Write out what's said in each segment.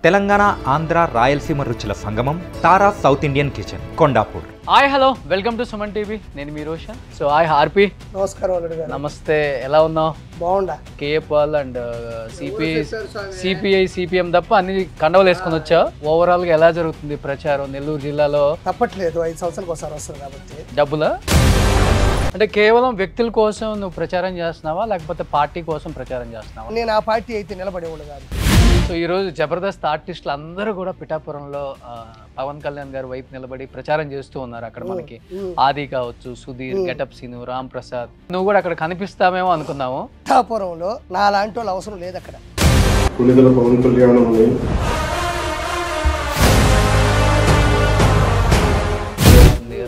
తెలంగాణ ఆంధ్ర రాయలసీమ రుచుల సంగమం Tara south Indian kitchen Kondapur. Hi hello welcome to Suman TV. నేను మీ రోషన్. So hi RP. నమస్కారం అల్లుడు గారు. నమస్తే, ఎలా ఉన్నావు? బాగుండా. కేఏపాల్ అండ్ సిపిఐ సిపిఎం తప్ప అన్ని కండవలు వేసుకొని వచ్చావు. ఓవరాల్ గా ఎలా జరుగుతుంది ప్రచారం నెల్లూరు జిల్లాలో? తప్పట్లేదు, 5 సంవత్సరాలకు ఒకసారి వస్తుంది కాబట్టి. డబ్బులా అంటే కేవలం వ్యక్తుల కోసం నువ్వు ప్రచారం చేస్తున్నావా లేకపోతే పార్టీ కోసం ప్రచారం చేస్తున్నావా? నేను ఆ పార్టీ అయితే నిలబడి ఉండు కాదు. సో ఈరోజు జబర్దస్త్ ఆర్టిస్టులు అందరూ కూడా పిఠాపురంలో పవన్ కళ్యాణ్ గారి వైపు నిలబడి ప్రచారం చేస్తూ ఉన్నారు. అక్కడ మనకి ఆది కావచ్చు, సుధీర్, గెటప్ సీను, రామ్ ప్రసాద్, నువ్వు కూడా అక్కడ కనిపిస్తామేమో అనుకున్నాము. పిఠాపురంలో నా లాంటి వాళ్ళు అవసరం లేదు అక్కడ. పవన్ కళ్యాణ్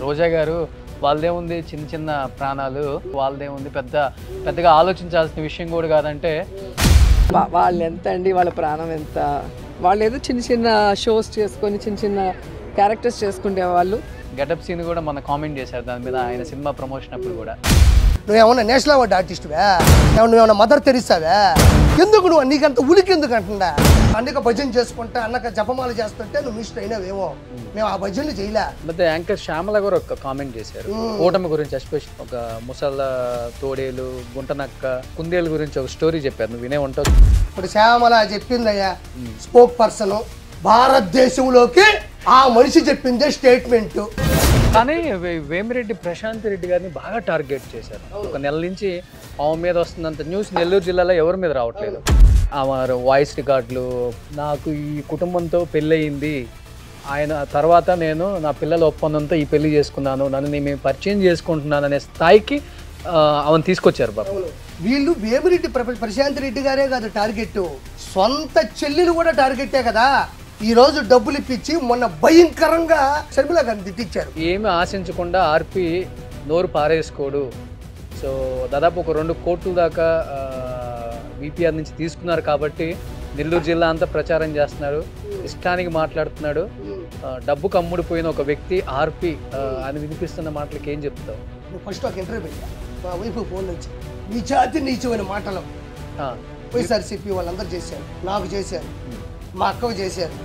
రోజా గారు వాళ్ళదేముంది చిన్న చిన్న ప్రాణాలు, వాళ్ళదేముంది పెద్దగా ఆలోచించాల్సిన విషయం కూడా కాదంటే వాళ్ళు ఎంత అండి, వాళ్ళ ప్రాణం ఎంత, వాళ్ళు ఏదో చిన్న చిన్న షోస్ చేసుకొని చిన్న చిన్న క్యారెక్టర్స్ చేసుకుంటే వాళ్ళు. గెటప్ సీన్ కూడా మన కామెంట్ చేశారు దాని మీద, ఆయన సినిమా ప్రమోషన్ అప్పుడు కూడా. నువ్వేమన్నా నేషనల్ అవార్డు ఆర్టిస్టువా? నువ్వేమన్నా మదర్ తెరిస్తావా? ఎందుకు నువ్వు నీకంత ఉలికి ఎందుకు అంటుందా? అన్నక భజన చేసుకుంటా అన్నక జపమాలు చేస్తుంటే నువ్వు మిస్టర్ అయినావేమో. మేము ఆ భజనలు చేయలే. ಮತ್ತೆ యాంకర్ శ్యామల గారు ఒక కామెంట్ చేశారు కూటమి గురించి, ఎస్పెషల్ ఒక ముసళ్ళ తోడేలు, గుంటనక్క, కుందేలు గురించి ఒక స్టోరీ చెప్పారు. నువ్వు వినే ఉంటావు. ఇప్పుడు శ్యామల చెప్పిందయ్యా, స్పోక్ పర్సన్ భారతదేశంలోకి ఆ మనిషి చెప్పిందే స్టేట్మెంట్. కానీ వేమిరెడ్డి ప్రశాంత్ రెడ్డి గారిని బాగా టార్గెట్ చేశారు. ఒక నెల నుంచి ఆమె మీద వస్తున్నంత న్యూస్ నెల్లూరు జిల్లాలో ఎవరి మీద రావట్లేదు. ఆమె వాయిస్ రికార్డులు, నాకు ఈ కుటుంబంతో పెళ్ళయింది, ఆయన తర్వాత నేను నా పిల్లల ఒప్పందంతో ఈ పెళ్లి చేసుకున్నాను, నన్ను నేను పరిచయం చేసుకుంటున్నాను అనే స్థాయికి ఆమెను తీసుకొచ్చారు బాబు. వీళ్ళు వేమిరెడ్డి ప్రశాంత్ రెడ్డి గారే కాదు టార్గెట్, సొంత చెల్లెలు కూడా టార్గెట్టే కదా. ఈ రోజు డబ్బులు ఇప్పించి మొన్న భయంకరంగా షర్మిల గారిని తిట్టించారు. ఏమి ఆశించకుండా ఆర్పి నోరు పారేసుకోడు. సో దాదాపు ఒక 2 కోట్ల దాకా విపిఆర్ నుంచి తీసుకున్నారు కాబట్టి నెల్లూరు జిల్లా అంతా ప్రచారం చేస్తున్నారు, ఇష్టానికి మాట్లాడుతున్నాడు. డబ్బు కమ్ముడిపోయిన ఒక వ్యక్తి ఆర్పి అని వినిపిస్తున్న మాటలకి ఏం చెప్తావు? ఫస్ట్ ఒక ఇంటర్వ్యూ పెట్టా మా వైపు ఫోన్ నుంచి, నీ జాతి నీచమైన మాటలు వైఎస్ఆర్సీపీ వాళ్ళందరూ చేశారు, నాకు చేశారు, మా అక్కకు చేశారు.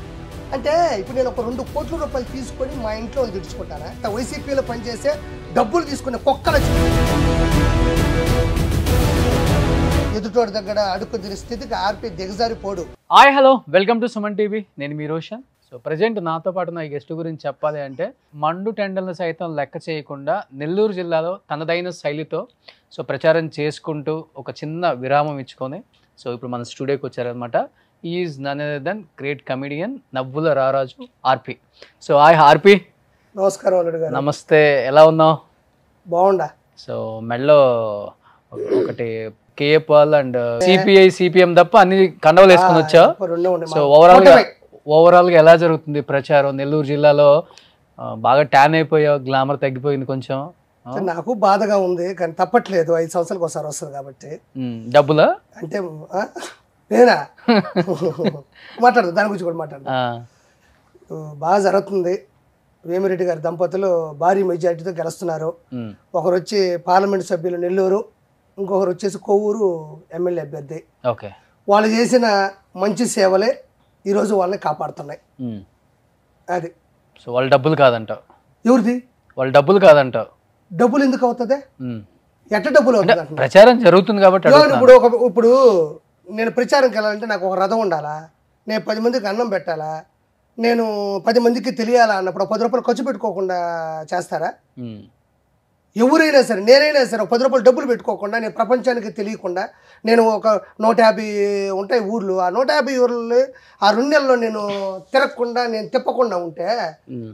అంటే ఇప్పుడు నేను ఒక 2 కోట్ల రూపాయలు తీసుకొని మా ఇంట్లో తెచ్చుకుంటానా? వైసీపీలో పనిచేసే డబ్బులు తీసుకునే కుక్కల ఎదుటోడి దగ్గర అడుగు తినే స్థితికి ఆర్పి దిగజారిపోడు. Hi hello welcome to Suman TV. నేను మీ రోషన్. సో ప్రజెంట్ నాతో పాటు నా గెస్ట్ గురించి చెప్పాలి అంటే, మండు టెండర్లను సైతం లెక్క చేయకుండా నెల్లూరు జిల్లాలో తనదైన శైలితో సో ప్రచారం చేసుకుంటూ ఒక చిన్న విరామం ఇచ్చుకొని సో ఇప్పుడు మన స్టూడియోకి వచ్చారనమాట. Is none other than great comedian నవ్వుల రారాజు ఆర్పి. సో హాయ్ ఆర్పి. నమస్కారం అల్లుడు గారు. నమస్తే, ఎలా ఉన్నావు? బాగుండా. సో మెడలో ఒకటి కేఏపాల్ అండ్ సిపిఐ సిపిఎం తప్ప అన్ని కండవలు వేసుకొని వచ్చావు. సో ఓవరాల్ గా ఎలా జరుగుతుంది ప్రచారం నెల్లూరు జిల్లాలో? బాగా ట్యాన్ అయిపోయావు, గ్లామర్ తగ్గిపోయింది కొంచెం. నాకు బాధగా ఉంది కానీ తప్పట్లేదు, 5 సంవత్సరాలకు ఒకసారి వస్తుంది కాబట్టి. డబ్బులా అంటే నేనా మాట్లాడదు, దాని గురించి కూడా మాట్లాడదు. బాగా జరుగుతుంది. వేమిరెడ్డి గారి దంపతులు భారీ మెజార్టీతో గెలుస్తున్నారు. ఒకరు వచ్చి పార్లమెంట్ సభ్యులు నెల్లూరు, ఇంకొకరు వచ్చేసి కొవ్వూరు ఎమ్మెల్యే అభ్యర్థి. వాళ్ళు చేసిన మంచి సేవలే ఈరోజు వాళ్ళని కాపాడుతున్నాయి. అది సో వాళ్ళ డబ్బులు కాదంటావు? ఎవరిది వాళ్ళ డబ్బులు కాదంటావు? డబ్బులు ఎందుకు అవుతుంది? ఎట్ట డబ్బులు అవుతుంది? ప్రచారం జరుగుతుంది కాబట్టి. ఇప్పుడు నేను ప్రచారంకి వెళ్ళాలంటే నాకు ఒక రథం ఉండాలా, నేను 10 మందికి అన్నం పెట్టాలా, నేను 10 మందికి తెలియాలా అన్నప్పుడు 10 రూపాయలు ఖర్చు పెట్టుకోకుండా చేస్తారా? ఎవరైనా సరే, నేనైనా సరే 10 రూపాయలు డబ్బులు పెట్టుకోకుండా, నేను ప్రపంచానికి తెలియకుండా, నేను ఒక 150 ఉంటాయి ఊర్లు, ఆ 150 ఊర్లు ఆ 2 నెలల్లో నేను తిరగకుండా, నేను తిప్పకుండా ఉంటే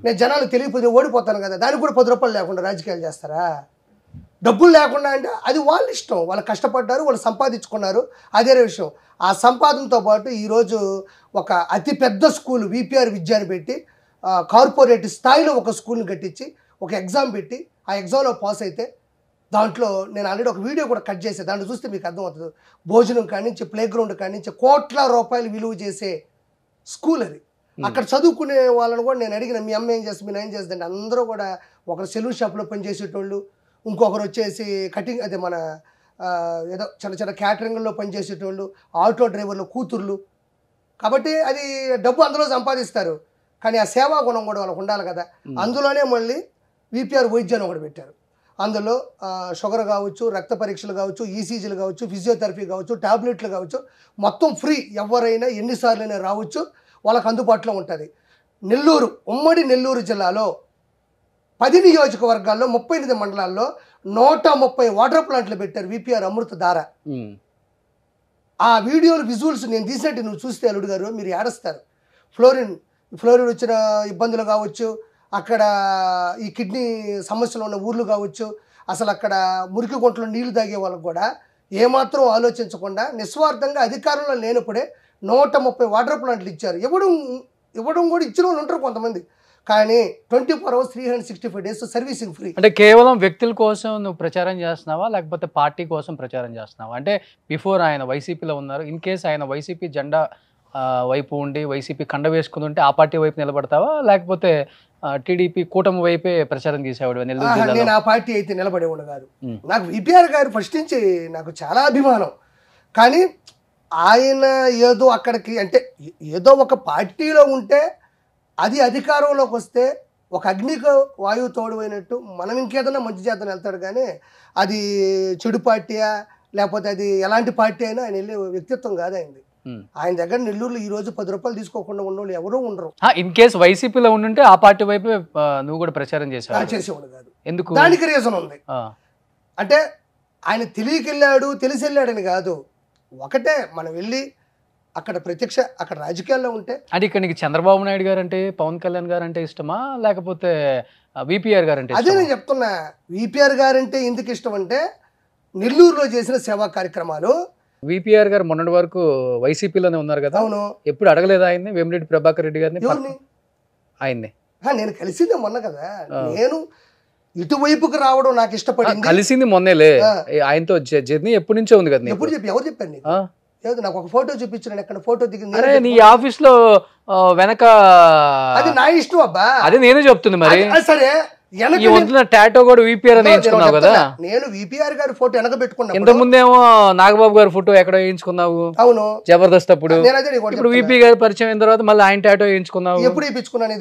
నేను జనాలు తెలియకపోతే ఓడిపోతాను కదా. దానికి కూడా 10 రూపాయలు లేకుండా రాజకీయాలు చేస్తారా? డబ్బులు లేకుండా అంటే అది వాళ్ళ ఇష్టం, వాళ్ళు కష్టపడ్డారు, వాళ్ళు సంపాదించుకున్నారు, అదే విషయం. ఆ సంపాదనతో పాటు ఈరోజు ఒక అతిపెద్ద స్కూల్ విపిఆర్ విద్యాన్ని పెట్టి, కార్పొరేట్ స్థాయిలో ఒక స్కూల్ని కట్టించి, ఒక ఎగ్జామ్ పెట్టి, ఆ ఎగ్జామ్లో పాస్ అయితే దాంట్లో నేను ఆల్రెడీ ఒక వీడియో కూడా కట్ చేసే, దాంట్లో చూస్తే మీకు అర్థమవుతుంది. భోజనం కానించి, ప్లే గ్రౌండ్ కానించి కోట్ల రూపాయలు విలువ చేసే స్కూల్ అది. అక్కడ చదువుకునే వాళ్ళని కూడా నేను అడిగిన, మీ అమ్మ ఏం చేస్తుంది, మీ నాయన చేస్తుంది? అందరూ కూడా ఒకరు సెలూన్ షాప్లో పనిచేసేటోళ్ళు, ఇంకొకరు వచ్చేసి కటింగ్, అదే మన ఏదో చిన్న చిన్న క్యాటరింగ్లో పనిచేసేటోళ్ళు, ఆటో డ్రైవర్లు కూతుర్లు, కాబట్టి అది డబ్బు అందులో సంపాదిస్తారు, కానీ ఆ సేవా గుణం కూడా వాళ్ళకు ఉండాలి కదా. అందులోనే మళ్ళీ విపిఆర్ వైద్యాన్ని ఒకటి పెట్టారు. అందులో షుగర్ కావచ్చు, రక్త పరీక్షలు కావచ్చు, ఈసీజీలు కావచ్చు, ఫిజియోథెరపీ కావచ్చు, టాబ్లెట్లు కావచ్చు, మొత్తం ఫ్రీ. ఎవరైనా ఎన్నిసార్లైనా రావచ్చు, వాళ్ళకు అందుబాటులో ఉంటుంది. నెల్లూరు, ఉమ్మడి నెల్లూరు జిల్లాలో 10 నియోజకవర్గాల్లో 38 మండలాల్లో 130 వాటర్ ప్లాంట్లు పెట్టారు విపిఆర్ అమృత ధార. ఆ వీడియోలు విజువల్స్ నేను తీసినట్టు నువ్వు చూస్తే అల్లుడు గారు మీరు ఏడుస్తారు. ఫ్లోరిన్ వచ్చిన ఇబ్బందులు కావచ్చు, అక్కడ ఈ కిడ్నీ సమస్యలు ఉన్న ఊర్లు కావచ్చు, అసలు అక్కడ మురికి గుంటలో నీళ్లు తాగే వాళ్ళకు కూడా ఏమాత్రం ఆలోచించకుండా నిస్వార్థంగా అధికారంలో లేనప్పుడే 130 వాటర్ ప్లాంట్లు ఇచ్చారు. ఇవ్వడం కూడా ఇచ్చిన వాళ్ళు ఉంటారు కొంతమంది, కానీ 24 hours 365 days సర్వీసింగ్ ఫ్రీ. అంటే కేవలం వ్యక్తుల కోసం నువ్వు ప్రచారం చేస్తున్నావా, లేకపోతే పార్టీ కోసం ప్రచారం చేస్తున్నావా? అంటే బిఫోర్ ఆయన వైసీపీలో ఉన్నారు, ఇన్ కేసు ఆయన వైసీపీ జెండా వైపు ఉండి వైసీపీ కండ వేసుకుని ఉంటే ఆ పార్టీ వైపు నిలబడతావా, లేకపోతే టీడీపీ కూటమి వైపే ప్రచారం చేసేవాడు? నేను ఆ పార్టీ అయితే నిలబడేవాడు కాదు. నాకు విపిఆర్ గారు ఫస్ట్ నుంచి నాకు చాలా అభిమానం, కానీ ఆయన ఏదో అక్కడికి అంటే ఏదో ఒక పార్టీలో ఉంటే అది అధికారంలోకి వస్తే ఒక అగ్నికి వాయువు తోడువైనట్టు మనం ఇంకేదైనా మంచి చేద్దాం వెళ్తాడు, కానీ అది చెడు పార్టీయా లేకపోతే అది ఎలాంటి పార్టీ అయినా ఆయన వెళ్ళే వ్యక్తిత్వం కాదు ఆయనది. ఆయన దగ్గర నెల్లూరులో ఈ రోజు 10 రూపాయలు తీసుకోకుండా ఉన్నోళ్ళు ఎవరూ ఉండరు. ఇన్ కేసు వైసీపీలో ఉండుంటే ఆ పార్టీ వైపు నువ్వు కూడా ప్రచారం చేసేవాడు కాదు. ఎందుకు? దానికి రీజన్ ఉంది. అంటే ఆయన తెలియకెళ్ళాడు, తెలిసి వెళ్ళాడని కాదు. ఒకటే మనం వెళ్ళి అక్కడ ప్రత్యక్ష అక్కడ రాజకీయాల్లో ఉంటే అంటే ఇక్కడ నీకు చంద్రబాబు నాయుడు గారు అంటే, పవన్ కళ్యాణ్ గారు అంటే ఇష్టమా, లేకపోతే విపిఆర్ గారు అంటే? అదే నేను చెప్తున్నా, విపిఆర్ గారు అంటే ఎందుకు ఇష్టం అంటే నెల్లూరులో చేసిన సేవా కార్యక్రమాలు. విపిఆర్ గారు మొన్నటి వరకు వైసీపీలోనే ఉన్నారు కదా. అవును. ఎప్పుడు అడగలేదు ఆయన్ని, వేమిరెడ్డి ప్రభాకర్ రెడ్డి గారిని? ఆయన్ని నేను కలిసిందే మొన్న కదా. నేను ఇటువైపుకి రావడం నాకు ఇష్టపడింది. కలిసింది మొన్నేలే. ఆయనతో జర్నీ ఎప్పటి నుంచో ఉంది కదా. ఎవరు చెప్పారు నీకు? లేదు, నాకు ఒక ఫోటో చూపించిన ఎక్కడ ఫోటో దిగింది. నీ ఆఫీస్ లో వెనక అది నా ఇష్టం అబ్బా. అదే నేనే చెప్తుంది. మరి సరే, టాటో కూడా విపిఆర్ అని వేయించుకున్నావు కదా. నేను విపిఆర్ గారి ఫోటో వెనక పెట్టుకున్నా. ఇంత ముందేమో నాగబాబు గారి ఫోటో ఎక్కడ వేయించుకున్నావు? అవును, జబర్దస్త్ అప్పుడు. ఇప్పుడు విపి గారి పరిచయం అయిన తర్వాత మళ్ళీ ఆయన టాటో వేయించుకున్నావు. ఎప్పుడు వేయించుకున్నాను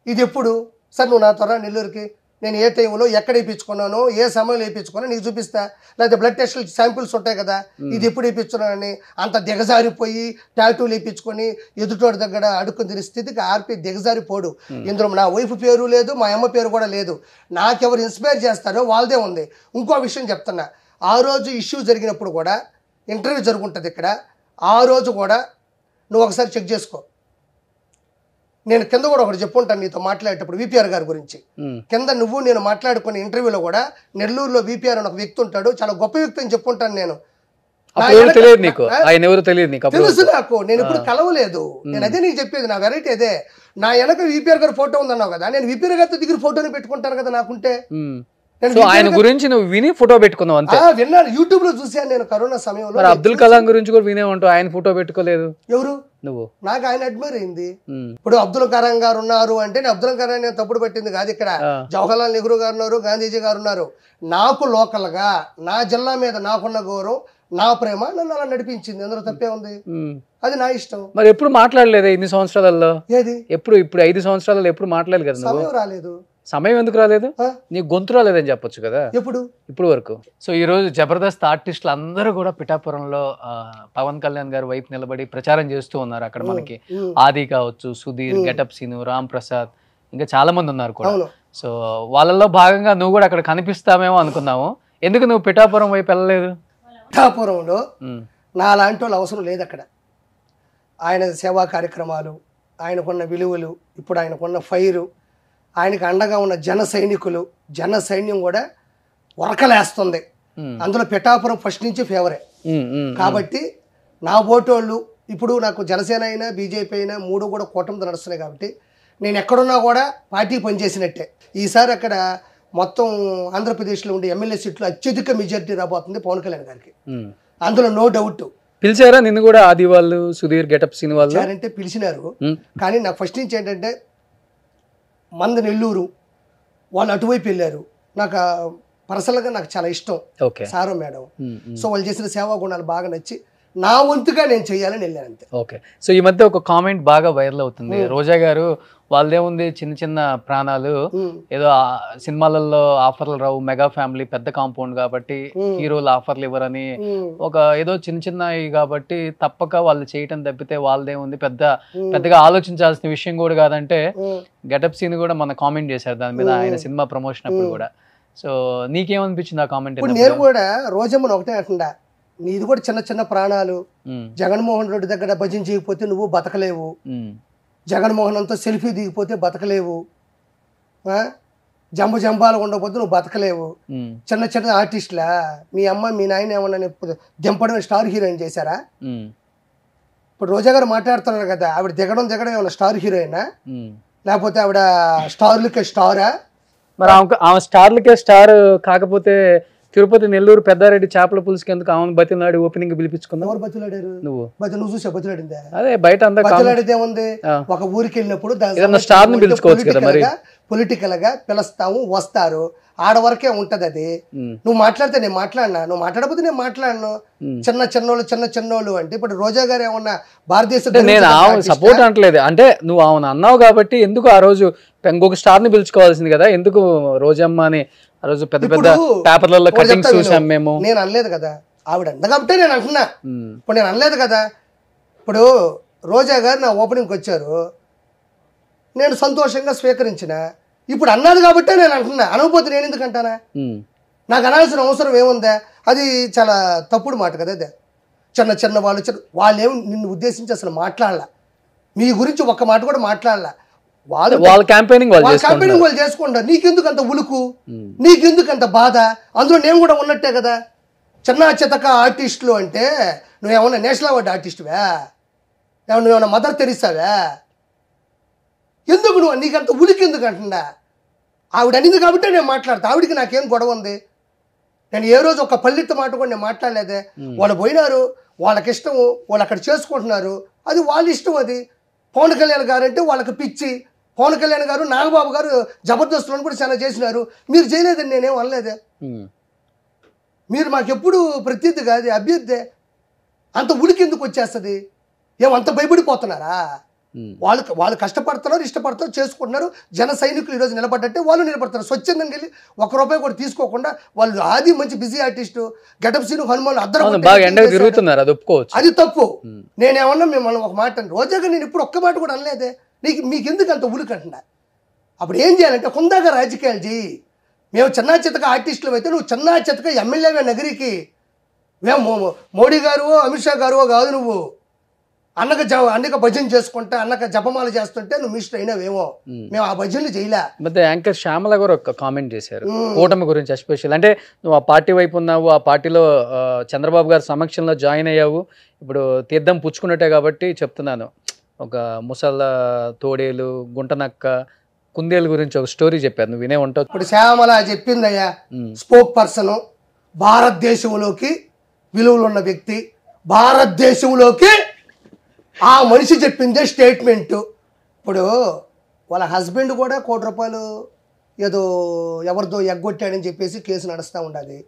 ఇది ఎప్పుడు? సార్ నువ్వు నా త్వర నెల్లూరుకి నేను ఏ టైంలో ఎక్కడ వేయించుకున్నాను, ఏ సమయంలో వేయించుకున్నా నీకు చూపిస్తా. లేకపోతే బ్లడ్ టెస్ట్ శాంపిల్స్ ఉంటాయి కదా, ఇది ఎప్పుడు వేయించుకున్నానని అంత దిగజారిపోయి టాటూలు వేయించుకొని ఎదుటోడి దగ్గర అడుక్కుని తినే స్థితికి ఆర్పి దిగజారిపోడు. ఇందులో నా వైఫ్ పేరు లేదు, మా అమ్మ పేరు కూడా లేదు. నాకెవరు ఇన్స్పైర్ చేస్తారో వాళ్ళదే ఉంది. ఇంకో విషయం చెప్తున్నా, ఆ రోజు ఇష్యూ జరిగినప్పుడు కూడా ఇంటర్వ్యూ జరుగుంటుంది ఇక్కడ. ఆ రోజు కూడా నువ్వు ఒకసారి చెక్ చేసుకో. నేను కింద కూడా ఒకటి చెప్పుంటాను నీతో మాట్లాడేటప్పుడు విపిఆర్ గారి గురించి. కింద నువ్వు నేను మాట్లాడుకునే ఇంటర్వ్యూలో కూడా నెల్లూరులో విపిఆర్ అని ఒక వ్యక్తి ఉంటాడు, చాలా గొప్ప వ్యక్తి అని చెప్పుంటాను. నేను తెలుసు నాకు, నేను ఇప్పుడు కలవలేదు. నేను అదే నీకు చెప్పేది, నా వెరైటీ అదే. నా వెనక విపిఆర్ గారి ఫోటో ఉందన్నావు కదా, నేను విపిఆర్ గారితో దగ్గర ఫోటోని పెట్టుకుంటాను కదా నాకుంటే. ఆయన గురించి నువ్వు విని ఫోటో పెట్టుకున్నావు అంతే? విన్నాను, యూట్యూబ్ లో చూసాను నేను కరోనా సమయంలో. అబ్దుల్ కలాం గురించి కూడా వినే ఉంటావు, ఆయన ఫోటో పెట్టుకోలేదు. ఎవరు? నువ్వు. నాకు ఆయన అడ్మైర్ అయింది. ఇప్పుడు అబ్దుల్ కలాం గారు ఉన్నారు అంటే అబ్దుల్ కలాం నేను తప్పుడు పట్టింది కాదు. ఇక్కడ జవహర్లాల్ నెహ్రూ గారు ఉన్నారు, గాంధీజీ గారు ఉన్నారు. నాకు లోకల్ గా నా జిల్లా మీద నాకున్న గౌరవం, నా ప్రేమ నన్ను అలా నడిపించింది. అందులో తప్పే ఉంది, అది నా ఇష్టం. మరి ఎప్పుడు మాట్లాడలేదు ఇన్ని సంవత్సరాలలో? ఏది? ఇప్పుడు 5 సంవత్సరాలలో ఎప్పుడు మాట్లాడలేదు కదా? సమయం రాలేదు. సమయం ఎందుకు రాలేదు? నీ గొంతు రాలేదని చెప్పొచ్చు కదా ఇప్పుడు వరకు. సో ఈ రోజు జబర్దస్త్ ఆర్టిస్టులు అందరూ కూడా పిఠాపురంలో పవన్ కళ్యాణ్ గారి వైపు నిలబడి ప్రచారం చేస్తూ ఉన్నారు. అక్కడ మనకి ఆది కావచ్చు, సుధీర్, గెటప్ సీను, రామ్ ప్రసాద్, ఇంకా చాలా మంది ఉన్నారు కూడా. సో వాళ్ళలో భాగంగా నువ్వు కూడా అక్కడ కనిపిస్తామేమో అనుకున్నాము. ఎందుకు నువ్వు పిఠాపురం వైపు వెళ్ళలేదు? పిఠాపురంలో నా లాంటి వాళ్ళు అవసరం లేదు. అక్కడ ఆయన సేవా కార్యక్రమాలు, ఆయనకున్న విలువలు, ఇప్పుడు ఆయనకున్న ఫైరు, ఆయనకు అండగా ఉన్న జన సైనికులు, జన సైన్యం కూడా ఉరకలేస్తుంది. అందులో పిఠాపురం ఫస్ట్ నుంచి ఫేవరే. కాబట్టి నా ఓటోళ్ళు ఇప్పుడు నాకు జనసేన అయినా బీజేపీ అయినా 3 కూడా కూటమితో నడుస్తున్నాయి. కాబట్టి నేను ఎక్కడున్నా కూడా పార్టీ పనిచేసినట్టే. ఈసారి అక్కడ మొత్తం ఆంధ్రప్రదేశ్లో ఉండే ఎమ్మెల్యే సీట్లు అత్యధిక మెజారిటీ రాబోతుంది పవన్ కళ్యాణ్ గారికి, అందులో నో డౌట్. పిలిచారా నిన్ను కూడా ఆది వాళ్ళు, సుధీర్, గెటప్ సీన్ వాళ్ళు? అంటే పిలిచినారు, కానీ నాకు ఫస్ట్ నుంచి ఏంటంటే మంది నెల్లూరు వాళ్ళు అటువైపు వెళ్ళారు. నాకు పర్సనల్గా నాకు చాలా ఇష్టం సారు మేడం. సో వాళ్ళు చేసిన సేవా గుణాలు బాగా నచ్చి నా వంతుగా నేను చెయ్యాలని వెళ్ళాను అంతే. ఓకే. సో ఈ మధ్య ఒక కామెంట్ బాగా వైరల్ అవుతుంది. రోజా గారు వాళ్ళదేముంది చిన్న చిన్న ప్రాణాలు, ఏదో సినిమాలలో ఆఫర్లు రావు, మెగా ఫ్యామిలీ పెద్ద కాంపౌండ్ కాబట్టి హీరోలు ఆఫర్లు ఇవ్వరని, ఒక ఏదో చిన్న చిన్నవి కాబట్టి తప్పక వాళ్ళు చేయటం తప్పితే వాళ్ళదేముంది పెద్దగా ఆలోచించాల్సిన విషయం కూడా కాదంటే గెటప్ సీన్ కూడా మన కామెంట్ చేశారు దాని మీద ఆయన సినిమా ప్రమోషన్ అప్పుడు కూడా. సో నీకేమనిపించింది ఆ కామెంట్? ఇప్పుడు నేను కూడా రోజమ్మను ఒకటే అంటుండా, నీది కూడా చిన్న చిన్న ప్రాణాలు, జగన్మోహన్ రెడ్డి దగ్గర భజన చేయకపోతే నువ్వు బతకలేవు, జగన్మోహన్ అంతా సెల్ఫీ దిగిపోతే బతకలేవు, జంబాలు ఉండకపోతే నువ్వు బతకలేవు. చిన్న చిన్న ఆర్టిస్టులా మీ అమ్మ మీ నాయన ఏమన్నా దింపడం స్టార్ హీరోయిన్ చేశారా? ఇప్పుడు రోజా గారు మాట్లాడుతున్నారు కదా, ఆవిడ దిగడం ఏమన్నా స్టార్ హీరోయినా, లేకపోతే ఆవిడ స్టార్లకే స్టారా? మరి ఆమె స్టార్లకే స్టార్ కాకపోతే తిరుపతి నెల్లూరు పెద్దారెడ్డి చేపల పులుసుకి ఎందుకు ఆమెను బతిలాడి ఓపెనింగ్ పిలిపించుకుందాం? ఎవరు బతిలాడారు? నువ్వు చూసా బతిలాడిందా? అదే బయట బతిలాడితే ఉంది. ఒక ఊరికి వెళ్ళినప్పుడు స్టార్ ని పిలుచుకోవచ్చు కదా, మరి పొలిటికల్ గా పిలుస్తాము, వస్తారు, ఆడవరకే ఉంటది అది. నువ్వు మాట్లాడితే నేను మాట్లాడినా, నువ్వు మాట్లాడకపోతే నేను మాట్లాడను. చిన్నోళ్ళు అంటే ఇప్పుడు రోజా గారు ఏమన్నా భారతదేశ నేను సపోర్ట్ అంటలేదు, అంటే నువ్వు ఆమెను అన్నావు కాబట్టి ఎందుకు ఆ రోజు ఇంకొక స్టార్ ని పిలుచుకోవాల్సింది కదా, ఎందుకు రోజమ్మ అని ఆ రోజు పెద్ద పెద్ద పేపర్లలో కటింగ్స్ చూసాం మేము. నేను అనలేదు కదా, ఆవిడ అంద కాబట్టి నేను అంటున్నా. ఇప్పుడు నేను అనలేదు కదా. ఇప్పుడు రోజా గారు నా ఓపెనింగ్కి వచ్చారు, నేను సంతోషంగా స్వీకరించిన. ఇప్పుడు అన్నది కాబట్టే నేను అంటున్నా, అనకపోతే నేను ఎందుకు అంటానా? నాకు అనాల్సిన అవసరం ఏముందా? అది చాలా తప్పుడు మాట కదా. అదే చిన్న వాళ్ళు ఏమి నిన్ను ఉద్దేశించి అసలు మాట్లాడలా, మీ గురించి ఒక్క మాట కూడా మాట్లాడలా. వాళ్ళ క్యాంపెయినింగ్ వాళ్ళు చేసుకుంటారు. నీకెందుకు అంత ఉలుకు, నీకెందుకు అంత బాధ? అందులో నేను కూడా ఉన్నట్టే కదా. చిన్న చితక ఆర్టిస్టులు అంటే నువ్వేమన్నా నేషనల్ అవార్డు ఆర్టిస్టువా? నువ్వేమన్నా మదర్ తెరిసావా? ఎందుకు నీకంత ఉలికి ఎందుకు అంటుందా? ఆవిడ అనింది కాబట్టి నేను మాట్లాడతా. ఆవిడికి నాకేం గొడవ ఉంది? నేను ఏ రోజు ఒక పల్లెత్తు మాట కూడా నేను మాట్లాడలేదే. వాళ్ళు పోయినారు, వాళ్ళకి ఇష్టము, వాళ్ళు అక్కడ చేసుకుంటున్నారు, అది వాళ్ళ ఇష్టం. అది పవన్ కళ్యాణ్ గారు అంటే వాళ్ళకి పిచ్చి. పవన్ కళ్యాణ్ గారు, నాగబాబు గారు జబర్దస్త్లో కూడా చాలా చేసినారు, మీరు చేయలేదని నేనేం అనలేదే. మీరు మాకెప్పుడు ప్రత్యర్థి కాదు, అభ్యర్థే. అంత ఉలికి ఎందుకు వచ్చేస్తుంది? ఏమంత భయపడిపోతున్నారా? వాళ్ళు కష్టపడుతున్నారు, ఇష్టపడుతున్నారు, చేసుకుంటున్నారు. జన సైనికులు ఈరోజు నిలబడ్డట్టే వాళ్ళు నిలబడుతున్నారు. స్వచ్ఛందంగా వెళ్ళి ₹1 కూడా తీసుకోకుండా వాళ్ళు ఆది మంచి busy artist getup Seenu Hanuman అది తప్పు. నేనేమన్నా మిమ్మల్ని ఒక మాట రోజాగా నేను ఇప్పుడు ఒక్క మాట కూడా అనలేదే. మీకెందుకు అంత ఉలికంటున్నా? అప్పుడు ఏం చేయాలంటే హుందాగా రాజకీయాలు చేయి. మేము చిన్న చితక ఆర్టిస్టులు అయితే నువ్వు చిన్న చితక ఎమ్మెల్యేగా నగరికి. మేము మోడీ గారు అమిత్ షా గారు కాదు, నువ్వు అన్నక భజన చేసుకుంటా, అన్నక జపమాల చేస్తుంటే నువ్వు మిస్టర్ అయినావేమో. మేము ఆ భజనలు చేయలే. మధ్య యాంకర్ శ్యామల గారు ఒక కామెంట్ చేశారు కూటమి గురించి ఎస్పెషల్. అంటే నువ్వు ఆ పార్టీ వైపు ఉన్నావు, ఆ పార్టీలో చంద్రబాబు గారి సమక్షంలో జాయిన్ అయ్యావు, ఇప్పుడు తీర్థం పుచ్చుకున్నట్టే కాబట్టి చెప్తున్నాను. ఒక ముసళ్ళ తోడేలు, గుంటనక్క, కుందేలు గురించి ఒక స్టోరీ చెప్పారు, నువ్వు వినే ఉంటావు. ఇప్పుడు శ్యామల చెప్పిందయ్యా, స్పోక్ పర్సన్, భారతదేశంలోకి విలువలున్న వ్యక్తి, భారతదేశంలోకి ఆ మనిషి చెప్పిందే స్టేట్మెంటు. ఇప్పుడు వాళ్ళ హస్బెండ్ కూడా ₹1 ఏదో ఎవరిదో ఎగ్గొట్టాడని చెప్పేసి కేసు నడుస్తూ ఉండాలి.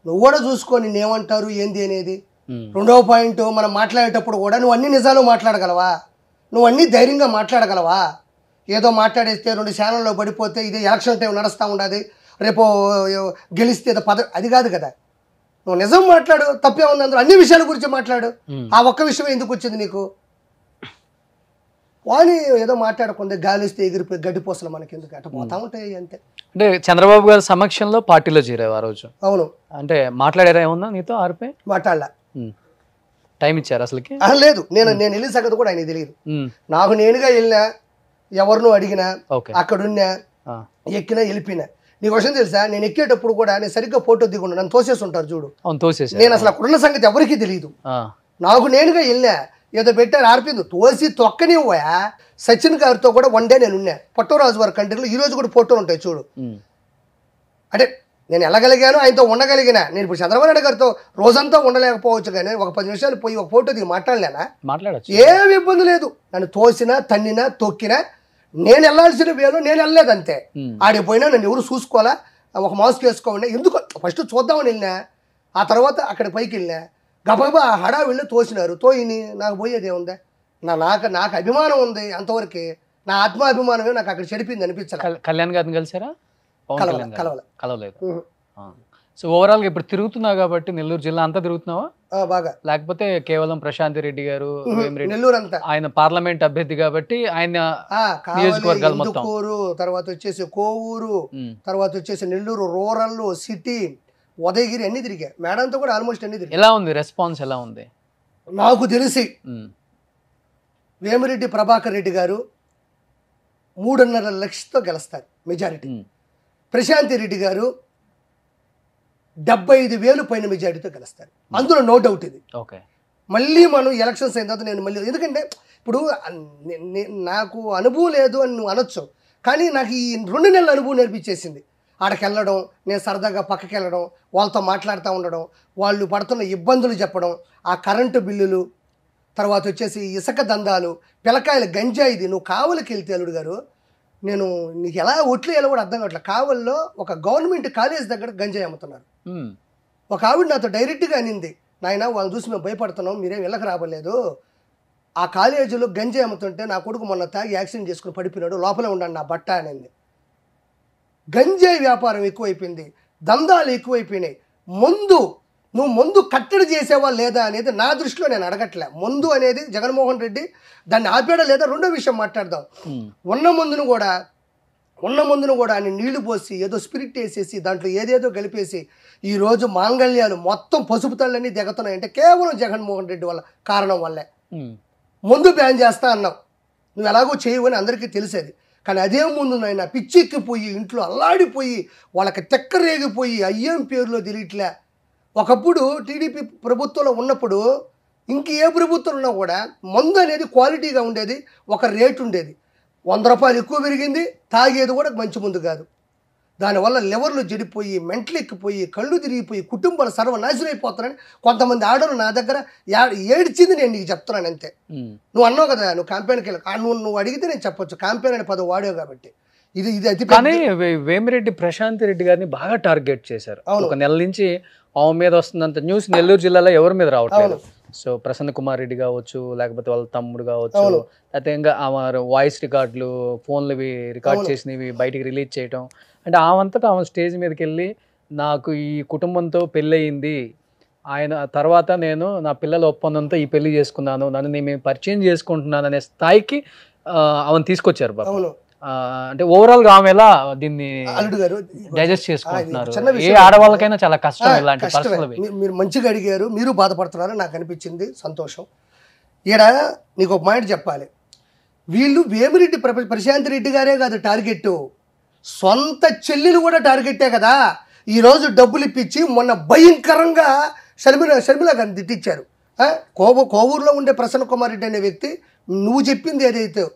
నువ్వు కూడా చూసుకో నిన్నేమంటారు ఏంది అనేది. రెండవ పాయింట్, మనం మాట్లాడేటప్పుడు కూడా నువ్వు అన్ని నిజాలు మాట్లాడగలవా? నువ్వు అన్నీ ధైర్యంగా మాట్లాడగలవా? ఏదో మాట్లాడేస్తే 2 ఛానల్లో పడిపోతే ఇది ఎలక్షన్ టైం నడుస్తూ ఉండాలి, రేపు గెలిస్తే అది కాదు కదా. నువ్వు నిజం మాట్లాడు, తప్పే ఉంది, అందరూ అన్ని విషయాల గురించి మాట్లాడు. ఆ ఒక్క విషయం ఎందుకు వచ్చింది నీకు? వాళ్ళు ఏదో మాట్లాడకుండా గాలిస్తే ఎగిరిపోయి గడ్డిపోసలు మనకి ఎందుకు అట్ట పోతా ఉంటాయి అంతే. అంటే చంద్రబాబు గారి సమక్షంలో పార్టీలో చేరావు ఆ రోజు? అవును. అంటే మాట్లాడారా ఏమన్నా నీతో? ఆరిపోయి మాట్లాడలా. టైం ఇచ్చారు అసలుకి? లేదు, నేను వెళ్ళిన సంగతి కూడా ఆయనకి తెలియదు. నాకు నేనుగా వెళ్ళినా, ఎవరినో అడిగినా, అక్కడున్నా, ఎక్కినా, వెళ్ళిపోయినా. నీకు విషయం తెలుసా, నేను ఎక్కేటప్పుడు కూడా నేను సరిగ్గా ఫోటో దిగుండా నన్ను తోసేసి ఉంటారు చూడు. నేను అసలు అక్కడున్న సంగతి ఎవరికీ తెలియదు. నాకు నేనుగా వెళ్ళినా, ఏదో పెట్టారు, ఆర్పింది, తోసి తొక్కని పోయా. సచిన్ గారితో కూడా 1 డే నేను ఉన్నా పట్టోరాజు వారి కంట్రీలో. ఈ రోజు కూడా ఫోటోలు ఉంటాయి చూడు. అంటే నేను వెళ్ళగలిగాను, ఆయనతో ఉండగలిగినా. నేను ఇప్పుడు చంద్రబాబు నాయుడు గారితో రోజంతా ఉండలేకపోవచ్చు, కానీ ఒక 10 నిమిషాలు పోయి ఒక ఫోటో దిగి మాట్లాడలేనా? మాట్లాడచ్చు, ఏమి ఇబ్బంది లేదు. నన్ను తోసినా, తన్నినా, తొక్కినా నేను వెళ్ళాల్సిన వేలు నేను వెళ్ళలేదు అంతే. ఆడిపోయినా నన్ను ఎవరు చూసుకోవాలా, ఒక మాస్క్ వేసుకోమన్నా ఎందుకు ఫస్ట్ చూద్దామని వెళ్ళినా. ఆ తర్వాత అక్కడ పైకి వెళ్ళినా, గబగబా ఆ హడావిడిలో తోసినారు. తోయిని నాకు పోయేది ఏముందా? నాకు అభిమానం ఉంది అంతవరకే. నా ఆత్మాభిమానమే నాకు అక్కడ చెడిపింది అనిపించాలి. కళ్యాణ్ గారిని కలిసారా? పవన్ కళ్యాణ్ గారు కలవలేదు. ఉహు. సో ఓవరాల్గా ఇప్పుడు తిరుగుతున్నావు కాబట్టి నెల్లూరు జిల్లా అంతా తిరుగుతున్నావా? బాగా. లేకపోతే కేవలం ప్రశాంత్ రెడ్డి గారు, వేమిరెడ్డి నెల్లూరు అంతా ఆయన పార్లమెంట్ అభ్యర్థి కాబట్టి ఆయన నియోజకవర్గాలు మొత్తం, ఇందుకూరు, తర్వాత వచ్చేసి కోవూరు, తర్వాత వచ్చేసి నెల్లూరు రూరల్, సిటీ, ఉదయగిరి అన్ని తిరిగా. మేడంతో కూడా ఆల్మోస్ట్ అన్ని తిరిగి. ఎలా ఉంది రెస్పాన్స్? ఎలా ఉంది? నాకు తెలిసి వేమిరెడ్డి ప్రభాకర్ రెడ్డి గారు 3.5 లక్షలతో గెలుస్తారు మెజారిటీ. ప్రశాంత్ రెడ్డి గారు 75,000 పైన మెజారిటీతో గెలుస్తారు. అందులో నో డౌట్ ఇది. ఓకే. మళ్ళీ మనం ఎలక్షన్స్ అయిన తర్వాత నేను మళ్ళీ, ఎందుకంటే ఇప్పుడు నాకు అనుభవం లేదు అని నువ్వు అనొచ్చు, కానీ నాకు ఈ 2 నెలల అనుభవం నేర్పించేసింది. ఆడకి వెళ్ళడం, నేను సరదాగా పక్కకి వెళ్ళడం, వాళ్ళతో మాట్లాడుతూ ఉండడం, వాళ్ళు పడుతున్న ఇబ్బందులు చెప్పడం, ఆ కరెంటు బిల్లులు, తర్వాత వచ్చేసి ఇసుక దందాలు, పిల్లకాయలు గంజాయిది. నువ్వు కావలికి వెళ్తే అల్లుడు గారు, నేను నీకు ఎలా ఒట్లు ఎలా కూడా అర్థం కావట్లేదు. కావల్లో ఒక గవర్నమెంట్ కాలేజ్ దగ్గర గంజాయి అమ్ముతున్నారు. ఒక ఆవిడ నాతో డైరెక్ట్గా అనింది, నాయన వాళ్ళు చూసి మేము భయపడుతున్నాం, మీరేం ఇళ్ళకి రాబలేదు. ఆ కాలేజీలో గంజాయి అమ్ముతుంటే నా కొడుకు మొన్న తాగి యాక్సిడెంట్ చేసుకుని పడిపోయినాడు, లోపలే ఉన్నాడు నా బట్ట అనింది. గంజాయి వ్యాపారం ఎక్కువైపోయింది, దందాలు ఎక్కువైపోయినాయి. నువ్వు ముందు కట్టడి చేసేవా లేదా అనేది నా దృష్టిలో నేను అడగట్లే. ముందు అనేది జగన్మోహన్ రెడ్డి దాన్ని ఆపాడా లేదా రెండో విషయం మాట్లాడదాం. ఉన్న మందును కూడా ఆయన నీళ్లు పోసి ఏదో స్పిరిట్ వేసేసి దాంట్లో ఏదేదో కలిపేసి ఈరోజు మాంగళ్యాలు మొత్తం పసుపు తళ్ళన్నీ దిగుతున్నాయంటే కేవలం జగన్మోహన్ రెడ్డి వల్ల కారణం వల్లే. ముందు బ్యాన్ చేస్తా అన్నావు, నువ్వు ఎలాగో చేయవు అని అందరికీ తెలిసేది. కానీ అదే ముందు నాయన పిచ్చెక్కిపోయి ఇంట్లో అల్లాడిపోయి వాళ్ళకి తెక్కరేగిపోయి అయ్యేం పేరులో తెలియట్లే. ఒకప్పుడు టీడీపీ ప్రభుత్వంలో ఉన్నప్పుడు ఇంక ఏ ప్రభుత్వం ఉన్నా కూడా మందు అనేది క్వాలిటీగా ఉండేది, ఒక రేటు ఉండేది. 100 రూపాయలు ఎక్కువ పెరిగింది, తాగేది కూడా మంచి ముందు కాదు. దానివల్ల లివర్లు చెడిపోయి, మెంటలు ఎక్కిపోయి, కళ్ళు తిరిగిపోయి, కుటుంబాలు సర్వనాశనం అయిపోతున్నాయని కొంతమంది ఆడలు నా దగ్గర ఏడ్చింది. నేను నీకు చెప్తున్నాను అంతే. నువ్వు అన్నావు కదా, నువ్వు క్యాంపెయిన్కి వెళ్ళి నువ్వు అడిగితే నేను చెప్పొచ్చు, క్యాంపెయిన్ అనే పదం వాడావు కాబట్టి. ఇది అతి. కానీ వేమిరెడ్డి ప్రశాంత్ రెడ్డి గారిని బాగా టార్గెట్ చేశారు. ఒక నెల నుంచి ఆమె మీద వస్తున్నంత న్యూస్ నెల్లూరు జిల్లాలో ఎవరి మీద రావట్లేదు. సో ప్రసన్న కుమార్ రెడ్డి కావచ్చు, లేకపోతే వాళ్ళ తమ్ముడు కావచ్చు, లేకపోతే ఇంకా ఆమె వాయిస్ రికార్డులు, ఫోన్లు రికార్డ్ చేసినవి బయటికి రిలీజ్ చేయటం, అంటే ఆమంతటా ఆమె స్టేజ్ మీదకి వెళ్ళి నాకు ఈ కుటుంబంతో పెళ్ళి అయింది, ఆయన తర్వాత నేను నా పిల్లల ఒప్పందంతో ఈ పెళ్లి చేసుకున్నాను, నన్ను నేను పరిచయం చేసుకుంటున్నాను అనే స్థాయికి ఆమెను తీసుకొచ్చారు బాబు. అంటే ఓవరాల్ గా ఆమె ఎలా దీన్ని అల్లుడు గారు డైజెస్ట్ చేసుకుంటున్నారు? ఏ ఆడవాళ్ళకైనా చాలా కష్టం ఇలాంటి పరిస్థితులు. మీరు మంచిగా అడిగారు, మీరు బాధపడుతున్నారు, నాకు అనిపించింది, సంతోషం. ఈడ నీకు ఒక మాట చెప్పాలి, వీళ్ళు వేమిరెడ్డి ప్రశాంత్ రెడ్డి గారే కాదు టార్గెట్, సొంత చెల్లెలు కూడా టార్గెట్టే కదా. ఈరోజు డబ్బులు ఇప్పించి మొన్న భయంకరంగా షర్మిల గారిని తిట్టించారు. కోవూరులో ఉండే ప్రసన్న కుమార్ రెడ్డి అనే వ్యక్తి నువ్వు చెప్పింది ఏదైతే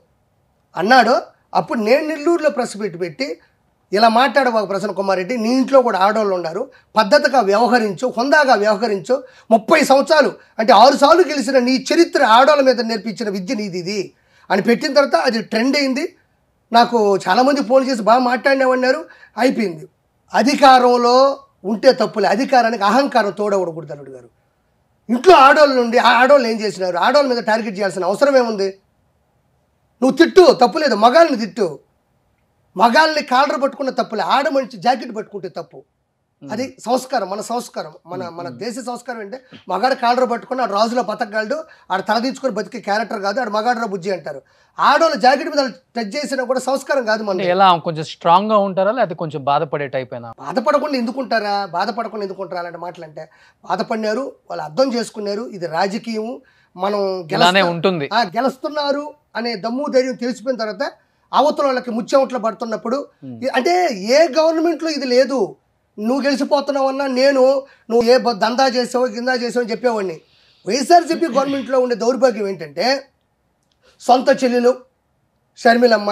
అన్నాడో, అప్పుడు నేను నెల్లూరులో ప్రెస్ పెట్టి ఇలా మాట్లాడవా ప్రసన్న కుమార్ రెడ్డి, నీ ఇంట్లో కూడా ఆడవాళ్ళు ఉన్నారు, పద్ధతిగా వ్యవహరించు, హుందాగా వ్యవహరించు, 30 సంవత్సరాలు అంటే 6 సార్లు గెలిచిన నీ చరిత్ర ఆడవాళ్ళ మీద నేర్పించిన విద్య నీది ఇది అని పెట్టిన తర్వాత అది ట్రెండ్ అయింది. నాకు చాలామంది ఫోన్ చేసి బాగా మాట్లాడినామన్నారు, అయిపోయింది. అధికారంలో ఉంటే తప్పులే, అధికారానికి అహంకారం తోడవడకూడదు అల్లుడు గారు. ఇంట్లో ఆడవాళ్ళు నుండి ఆ ఆడవాళ్ళు ఏం చేసినారు, ఆడవాళ్ళ మీద టార్గెట్ చేయాల్సిన అవసరం ఏముంది? నువ్వు తిట్టు, తప్పులేదు, మగాళ్ళని తిట్టు, మగాళ్ళని కాలర్ పట్టుకున్న తప్పులే, ఆడ మంచి జాకెట్ పట్టుకుంటే తప్పు. అది సంస్కారం, మన సంస్కారం, మన దేశ సంస్కారం. అంటే మగాడు కాలర్ పట్టుకుని ఆడు రాజులో బతకగలడు, ఆడు తలదించుకొని బతికే క్యారెక్టర్ కాదు, ఆడు మగాడు బుజ్జి అంటారు. ఆడవాళ్ళు జాకెట్ మీద టచ్ చేసినా కూడా సంస్కారం కాదు. మన ఎలా కొంచెం స్ట్రాంగ్ గా ఉంటారా, లేకపోతే కొంచెం బాధపడే టైప్ అయినా? బాధపడకుండా ఎందుకుంటారా అలాంటి మాటలు అంటే బాధపడినారు, వాళ్ళు అర్థం చేసుకున్నారు, ఇది రాజకీయం, మనం ఉంటుంది, గెలుస్తున్నారు అనే దమ్ము ధైర్యం తెలిసిపోయిన తర్వాత అవతల వాళ్ళకి ముచ్చెమట్లు పడుతున్నప్పుడు, అంటే ఏ గవర్నమెంట్లో ఇది లేదు, నువ్వు గెలిచిపోతున్నావు అన్నా నువ్వు ఏ దందా చేసావో గిందా చేసావు అని చెప్పేవాడిని. వైఎస్ఆర్సీపీ గవర్నమెంట్లో ఉండే దౌర్భాగ్యం ఏంటంటే, సొంత చెల్లెలు షర్మిలమ్మ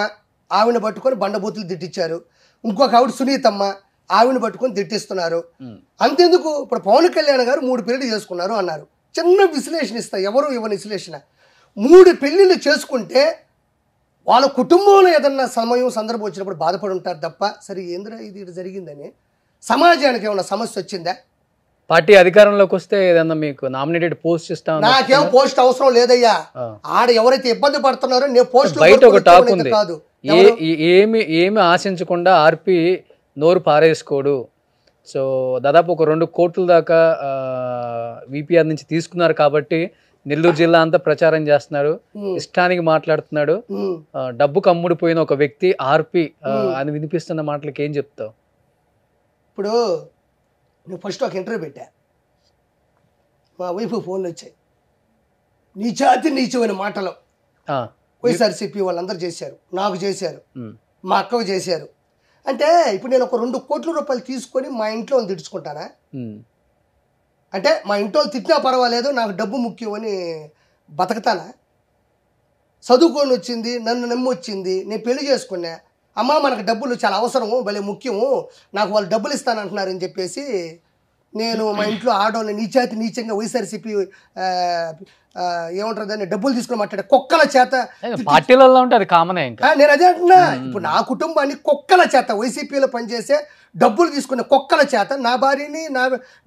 ఆవిడని పట్టుకొని బండబూతులు తిట్టించారు, ఇంకొక ఆవిడ సునీతమ్మ ఆవిడని పట్టుకొని తిట్టిస్తున్నారు. అంతెందుకు, ఇప్పుడు పవన్ కళ్యాణ్ గారు 3 పెళ్లి చేసుకున్నారు అన్నారు. చిన్న విశ్లేషణ ఇస్తా, ఎవరు ఇవ్వని విశ్లేషణ. 3 పెళ్ళిళ్ళు చేసుకుంటే వాళ్ళ కుటుంబంలో ఏదన్నా సమయం సందర్భం వచ్చినప్పుడు బాధపడి ఉంటారు తప్ప, సరే ఏంద్రా ఇది జరిగిందని సమాజానికి ఏమన్నా సమస్య వచ్చిందా? పార్టీ అధికారంలోకి వస్తే ఏదన్నా మీకు నామినేటెడ్ పోస్ట్ ఇస్తాం నాకేం పోస్ట్ అవసరం లేదయ్యా. ఆడ ఎవరైతే ఇబ్బంది పడుతున్నారో నేను పోస్ట్ బయట ఒక టాక్ ఉంది, ఏమి ఆశించకుండా ఆర్పి నోరు పారేసుకోడు. సో దాదాపు ఒక 2 కోట్ల దాకా విపిఆర్ నుంచి తీసుకున్నారు కాబట్టి నెల్లూరు జిల్లా అంతా ప్రచారం చేస్తున్నారు, ఇష్టానికి మాట్లాడుతున్నాడు. డబ్బు కమ్ముడిపోయిన ఒక వ్యక్తి ఆర్పి అని వినిపిస్తున్న మాటలకి ఏం చెప్తావు? ఇప్పుడు నేను ఫస్ట్ ఒక ఇంటర్వ్యూ పెట్టా, మా వైఫ్ ఫోన్లు వచ్చాయి, నీచాతి నీచమైన మాటలు వైఎస్ఆర్సీపీ వాళ్ళందరూ చేశారు, నాకు చేశారు, మా అక్కకు చేశారు. అంటే ఇప్పుడు నేను ఒక 2 కోట్ల రూపాయలు తీసుకొని మా ఇంట్లో వాళ్ళు తిట్టుకుంటానా? అంటే మా ఇంట్లో వాళ్ళు తిట్టినా పర్వాలేదు, నాకు డబ్బు ముఖ్యం అని బతకతానా? చదువుకొని వచ్చింది, నన్ను నమ్మి వచ్చింది, నేను పెళ్లి చేసుకున్నా, అమ్మ మనకు డబ్బులు చాలా అవసరము, భలే ముఖ్యము, నాకు వాళ్ళు డబ్బులు ఇస్తానంటున్నారని చెప్పేసి నేను మా ఇంట్లో ఆడవాళ్ళని నీచాతి నీచంగా వైఎస్ఆర్సీపీ ఏమంటారు దాన్ని డబ్బులు తీసుకుని మాట్లాడే కుక్కల చేత పార్టీలలో ఉంటే అది కామనే. ఇంకా నేను అదే అంటున్నా, ఇప్పుడు నా కుటుంబాన్ని కుక్కల చేత వైసీపీలో పనిచేసే డబ్బులు తీసుకునే కుక్కల చేత నా భార్యని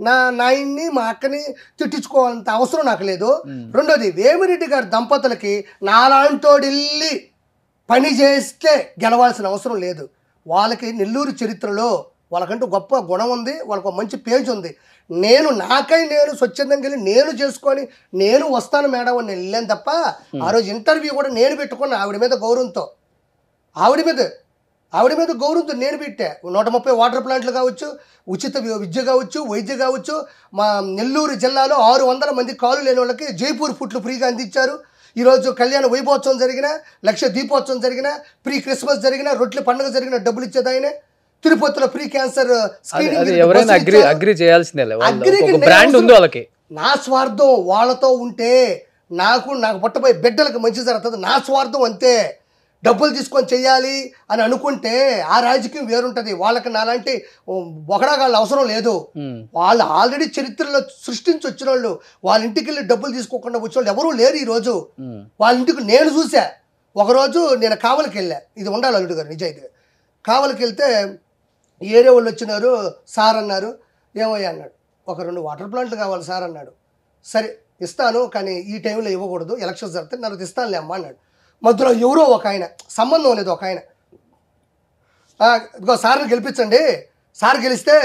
నా నాయన్ని మా అక్కని తిట్టించుకోవాలంత అవసరం నాకు లేదు. రెండోది వేమిరెడ్డి గారి దంపతులకి నాలాంటోడు వెళ్ళి పని చేస్తే గెలవాల్సిన అవసరం లేదు. వాళ్ళకి నెల్లూరు చరిత్రలో వాళ్ళకంటూ గొప్ప గుణం ఉంది, వాళ్ళకు మంచి పేజ్ ఉంది. నేను స్వచ్ఛందంగా వెళ్ళి నేను చేసుకొని నేను వస్తాను మేడం అని నేను వెళ్ళాను తప్ప ఆ రోజు ఇంటర్వ్యూ కూడా నేను పెట్టుకున్నా ఆవిడ మీద గౌరవంతో నేను పెట్టా. 130 వాటర్ ప్లాంట్లు కావచ్చు, ఉచిత విద్య కావచ్చు, వైద్య కావచ్చు, మా నెల్లూరు జిల్లాలో 600 మంది కాలు లేని వాళ్ళకి జైపూర్ ఫుడ్లు ఫ్రీగా అందించారు. ఈరోజు కళ్యాణ వైభవోత్సవం జరిగిన, లక్ష దీపోత్సవం జరిగిన, ప్రీ క్రిస్మస్ జరిగిన, రొట్టెల పండుగ జరిగిన డబ్బులు ఇచ్చేది ఆయనే. తిరుపతిలో ఫ్రీ క్యాన్సర్ నా స్వార్థం వాళ్ళతో ఉంటే నాకు పుట్టబోయే బిడ్డలకు మంచి జరుగుతుంది. నా స్వార్థం అంతే. డబ్బులు తీసుకొని చెయ్యాలి అని అనుకుంటే ఆ రాజకీయం వేరుంటది. వాళ్ళకి నాలాంటి ఒకడాగాళ్ళ అవసరం లేదు. వాళ్ళు ఆల్రెడీ చరిత్రలో సృష్టించి వచ్చిన వాళ్ళు, వాళ్ళ ఇంటికి వెళ్ళి డబ్బులు తీసుకోకుండా వచ్చిన వాళ్ళు ఎవరూ లేరు. ఈరోజు వాళ్ళ ఇంటికి నేను చూసా. ఒకరోజు నేను కావలికి వెళ్ళా, ఇది ఉండాలి అల్లుడు గారు నిజాయితీగా. కావలికి వెళ్తే ఏరియా వాళ్ళు వచ్చినారు, సార్ అన్నారు, ఏమయ్యా అన్నాడు, ఒక 2 వాటర్ ప్లాంట్లు కావాలి సార్ అన్నాడు. సరే ఇస్తాను, కానీ ఈ టైంలో ఇవ్వకూడదు, ఎలక్షన్స్ జరిగితే నాకు ఇస్తానులే అమ్మా అన్నాడు. మధ్యలో ఎవరో ఒక ఆయన, సంబంధం లేదు, ఒక ఆయన ఇదిగో సార్ని గెలిపించండి, సార్ గెలిస్తే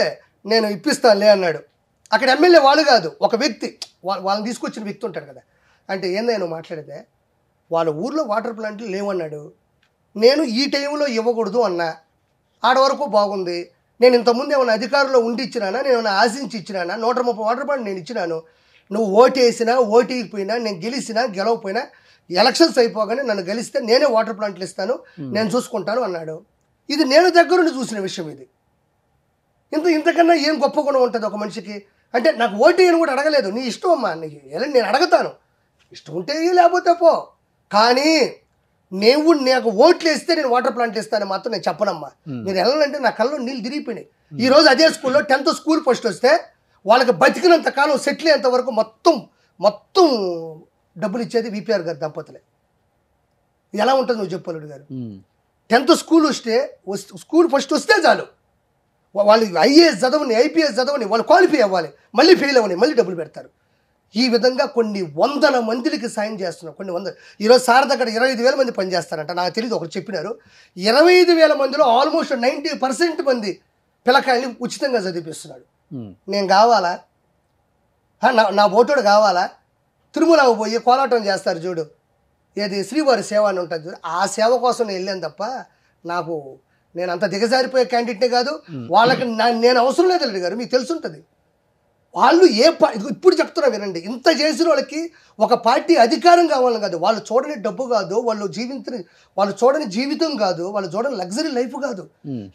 నేను ఇప్పిస్తానులే అన్నాడు. అక్కడ ఎమ్మెల్యే వాళ్ళు కాదు, ఒక వ్యక్తి, వాళ్ళని తీసుకొచ్చిన వ్యక్తి ఉంటాడు కదా. అంటే ఏందో నువ్వు మాట్లాడితే వాళ్ళ ఊర్లో వాటర్ ప్లాంట్లు లేవన్నాడు, నేను ఈ టైంలో ఇవ్వకూడదు అన్నా. ఆడ వరకు బాగుంది. నేను ఇంతకుముందు ఏమైనా అధికారంలో ఉండి ఇచ్చినానా, నేను ఏమైనా ఆశించి ఇచ్చినానా? 130 వాటర్ ప్లాంట్ నేను ఇచ్చినాను. నువ్వు ఓటేసినా ఓటేయకపోయినా, నేను గెలిచినా గెలవకపోయినా, ఎలక్షన్స్ అయిపోగానే నన్ను గెలిస్తే నేనే వాటర్ ప్లాంట్లు ఇస్తాను, నేను చూసుకుంటాను అన్నాడు. ఇది నేను దగ్గరుండి చూసిన విషయం. ఇది ఇంతకన్నా ఏం గొప్ప గుణం ఉంటుంది ఒక మనిషికి? అంటే నాకు ఓటేయని కూడా అడగలేదు, నీ ఇష్టం అమ్మా, నీకు నేను అడగతాను, ఇష్టం ఉంటే లేకపోతే పో, కానీ నాకు ఓట్లు వేస్తే నేను వాటర్ ప్లాంట్లు ఇస్తాను మాత్రం నేను చెప్పనమ్మా. మీరు వెళ్ళాలంటే నా కళ్ళలో నీళ్ళు తిరిగిపోయినాయి. ఈరోజు అదే స్కూల్లో 10th స్కూల్ ఫస్ట్ వస్తే వాళ్ళకి బతికినంత కాలం సెటిల్ అయ్యేంత వరకు మొత్తం డబ్బులు ఇచ్చేది విపిఆర్ గారి దంపతులే. ఎలా ఉంటుంది నువ్వు చెప్పు అల్లుడు గారు? 10th స్కూల్ స్కూల్ ఫస్ట్ వస్తే చాలు, వాళ్ళు ఐఏఎస్ చదవని, ఐపీఎస్ చదవని, వాళ్ళు క్వాలిఫై అవ్వాలి, మళ్ళీ ఫెయిల్ అవ్వని, మళ్ళీ డబ్బులు పెడతారు. ఈ విధంగా కొన్ని 100 మందికి సాయం చేస్తున్నారు. కొన్ని 100. ఈరోజు సార్ దగ్గర 25,000 మంది పనిచేస్తారంట, నాకు తెలియదు, ఒకరు చెప్పినారు. 25,000 మందిలో ఆల్మోస్ట్ 90% మంది పిల్లకాయలు ఉచితంగా చదివిపిస్తున్నాడు. నేను కావాలా? నా ఓటోడు కావాలా? తిరుమలకు పోయి కోలాటం చేస్తారు చూడు, ఏది శ్రీవారి సేవ అని ఉంటుంది చూడు, ఆ సేవ కోసం నేను వెళ్ళాను తప్ప నేను అంత దిగజారిపోయే క్యాండిడేట్నే కాదు. వాళ్ళకి నేను అవసరం లేదు అల్లుడు గారు, మీకు తెలుసుంటుంది. వాళ్ళు ఇప్పుడు చెప్తున్నా వినండి, ఇంత చేసిన వాళ్ళకి ఒక పార్టీ అధికారం కావాలని కాదు, వాళ్ళు చూడని డబ్బు కాదు, వాళ్ళు చూడని జీవితం కాదు, వాళ్ళు చూడని లగ్జరీ లైఫ్ కాదు.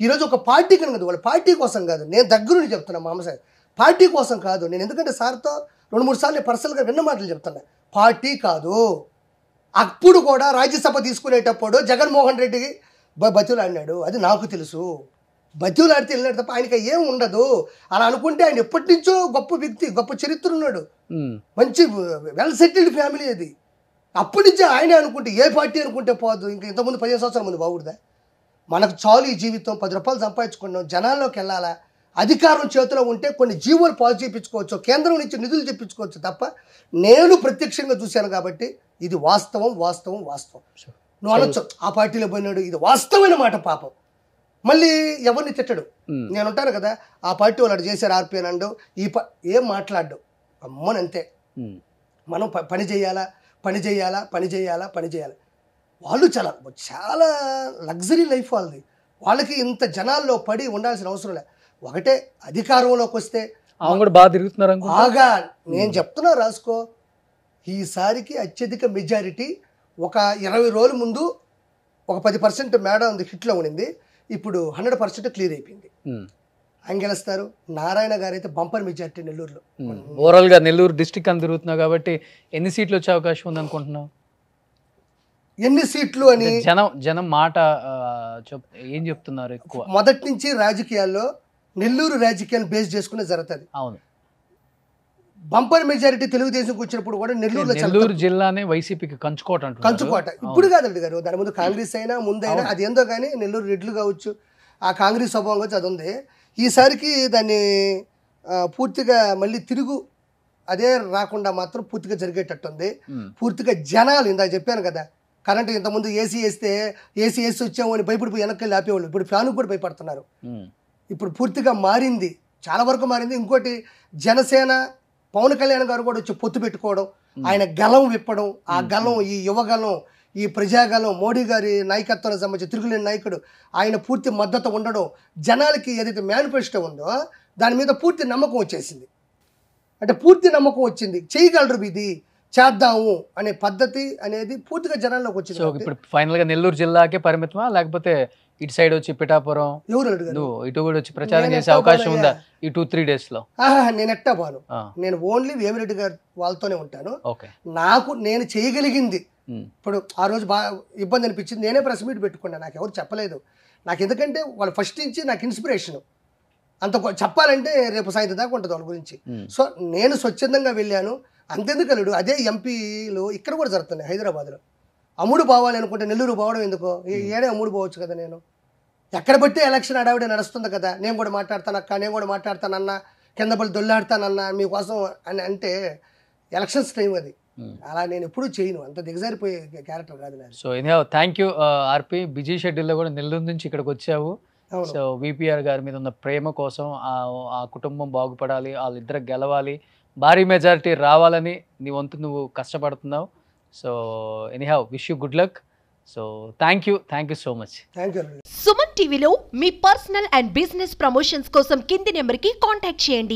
ఈరోజు ఒక పార్టీ కనుక కాదు, వాళ్ళ పార్టీ కోసం కాదు. నేను దగ్గరుండి చెప్తున్నా మామ సార్, పార్టీ కోసం కాదు. నేను ఎందుకంటే సార్తో 2-3 సార్లు పర్సనల్గా విన్న మాటలు చెప్తున్నా. పార్టీ కాదు. అప్పుడు కూడా రాజ్యసభ తీసుకునేటప్పుడు జగన్మోహన్ రెడ్డికి బతులాడినాడు, అది నాకు తెలుసు. బతులాడితే వెళ్ళినాడు తప్ప ఆయనకి ఏం ఉండదు. అలా అనుకుంటే ఆయన ఎప్పటి నుంచో గొప్ప వ్యక్తి, గొప్ప చరిత్ర ఉన్నాడు, మంచి వెల్ సెటిల్డ్ ఫ్యామిలీ అది. అప్పటి నుంచే ఆయనే అనుకుంటే, ఏ పార్టీ అనుకుంటే పోదు. ఇంకా ఇంతకుముందు 15 సంవత్సరాల ముందు బాగుందా? మనకు చాలు ఈ జీవితం, 10 రూపాయలు సంపాదించుకున్నాం, జనాల్లోకి వెళ్ళాలా, అధికారం చేతిలో ఉంటే కొన్ని జీవోలు పాస్ చేయించుకోవచ్చు, కేంద్రం నుంచి నిధులు తెప్పించుకోవచ్చు తప్ప నేను ప్రత్యక్షంగా చూశాను కాబట్టి ఇది వాస్తవం వాస్తవం వాస్తవం. నువ్వు అనొచ్చు ఆ పార్టీలో పోయినాడు, ఇది వాస్తవమైన మాట పాపం. మళ్ళీ ఎవరిని తిట్టడు. నేను ఉంటాను కదా, ఆ పార్టీ వాళ్ళు అటు చేశారు ఆర్పీ అని అండు, ఏం మాట్లాడు అమ్మనంతే. మనం పని చేయాలా పని చేయాలా పని చేయాలా పని చేయాలి. వాళ్ళు చాలా చాలా లగ్జరీ లైఫ్ వాళ్ళది. వాళ్ళకి ఇంత జనాల్లో పడి ఉండాల్సిన అవసరం లేదు. ఒకటే అధికారంలోకి వస్తే కూడా బాగా తిరుగుతున్నారు బాగా. నేను చెప్తున్నా రాసుకో, ఈసారికి అత్యధిక మెజారిటీ ఒక 20 రోజుల ముందు ఒక 10% మేడ ఉంది హిట్లో ఉండింది, ఇప్పుడు 100% క్లియర్ అయిపోయింది. ఆయన గెలుస్తారు. నారాయణ గారు అయితే బంపర్ మెజారిటీ నెల్లూరులో. ఓవరాల్ గా నెల్లూరు డిస్ట్రిక్ట్ అని తిరుగుతున్నావు కాబట్టి ఎన్ని సీట్లు వచ్చే అవకాశం ఉంది అనుకుంటున్నావు? ఎన్ని సీట్లు అని జనం మాట ఏం చెప్తున్నారు ఎక్కువ? మొదటి నుంచి రాజకీయాల్లో నెల్లూరు రాజకీయాన్ని బేస్ చేసుకునే జరుగుతుంది. అవును, బంపర్ మెజారిటీ తెలుగుదేశంకి వచ్చినప్పుడు కూడా నెల్లూరు జిల్లానే వైసీపీకి కంచుకోట కంచుకోట. ఇప్పుడు కాదండి గారు, దాని ముందు కాంగ్రెస్ అయినా ముందైనా అది ఏందో కానీ నెల్లూరు రెడ్లు కావచ్చు, ఆ కాంగ్రెస్ స్వభావం కావచ్చు, అది ఉంది. ఈసారికి దాన్ని పూర్తిగా మళ్ళీ తిరుగు అదే రాకుండా మాత్రం పూర్తిగా జరిగేటట్టుంది. పూర్తిగా జనాలు ఇందాక చెప్పాను కదా, కరెంటు ఇంతకుముందు ఏసీ వేసి వచ్చాము అని భయపడిపోయి వెనక్కి ఆపేవాళ్ళు, ఇప్పుడు ఫ్యాన్కి కూడా భయపడుతున్నారు. ఇప్పుడు పూర్తిగా మారింది, చాలా వరకు మారింది. ఇంకోటి జనసేన పవన్ కళ్యాణ్ గారు కూడా వచ్చి పొత్తు పెట్టుకోవడం, ఆయన గలం విప్పడం, ఆ గలం ఈ యువగలం ఈ ప్రజాగలం మోడీ గారి నాయకత్వానికి సంబంధించి తిరుగులేని నాయకుడు, ఆయన పూర్తి మద్దతు ఉండడం, జనాలకి ఏదైతే మేనిఫెస్టో ఉందో దాని మీద పూర్తి నమ్మకం వచ్చేసింది. అంటే పూర్తి నమ్మకం వచ్చింది, చేయగలరు ఇది చేద్దాము అనే పద్ధతి అనేది పూర్తిగా జనాల్లోకి వచ్చింది. ఇప్పుడు ఫైనల్ గా నెల్లూరు జిల్లాకే పరిమితమా, లేకపోతే ఇటు సైడ్ వచ్చి పిఠాపురం ఇటు కూడా వచ్చి ప్రచారం చేసే అవకాశం ఉందా ఈ 2-3 days లో? నేను ఎట్టా బాను, నేను ఓన్లీ వేమిరెడ్డి గారు వాళ్ళతోనే ఉంటాను. నాకు నేను చేయగలిగింది ఇప్పుడు ఆ రోజు బాగా ఇబ్బంది అనిపించింది, నేనే ప్రెస్ మీట్ పెట్టుకున్నాను, నాకు ఎవరు చెప్పలేదు. నాకు ఎందుకంటే వాళ్ళు ఫస్ట్ నుంచి నాకు ఇన్స్పిరేషన్, అంత చెప్పాలంటే రేపు సాయంత్రం దాకా ఉంటుంది వాళ్ళ గురించి. సో నేను స్వచ్ఛందంగా వెళ్ళాను. అంతెందుకు అల్లుడు, అదే ఎంపీలు ఇక్కడ కూడా జరుగుతున్నాయి హైదరాబాద్లో. అమ్ముడు పోవాలి అనుకుంటే నెల్లూరు పోవడం ఎందుకో, ఏడే అమ్ముడు పోవచ్చు కదా. నేను ఎక్కడ బట్టి ఎలక్షన్ అడావిడే నడుస్తుంది కదా, నేను కూడా మాట్లాడతాను అక్క, నేను కూడా మాట్లాడతానన్నా, కింద పల్లి దొల్లాడతానన్నా మీకోసం అని అంటే ఎలక్షన్స్ టైం అది. అలా నేను ఎప్పుడూ చేయను, అంత దిగజారిపోయే క్యారెక్టర్ కాదు నాకు. So thank you RP. Busy షెడ్యూల్లో కూడా నెల్లూరు నుంచి ఇక్కడికి వచ్చావు. సో విపిఆర్ గారి మీద ఉన్న ప్రేమ కోసం, ఆ కుటుంబం బాగుపడాలి, వాళ్ళిద్దరు గెలవాలి, భారీ మెజారిటీ రావాలని నీ వంతు నువ్వు కష్టపడుతున్నావు. So anyhow wish you good luck. So thank you so much. Suman టీవీలో మీ పర్సనల్ అండ్ బిజినెస్ ప్రమోషన్స్ కోసం కింది నెంబర్కి కాంటాక్ట్ చేయండి.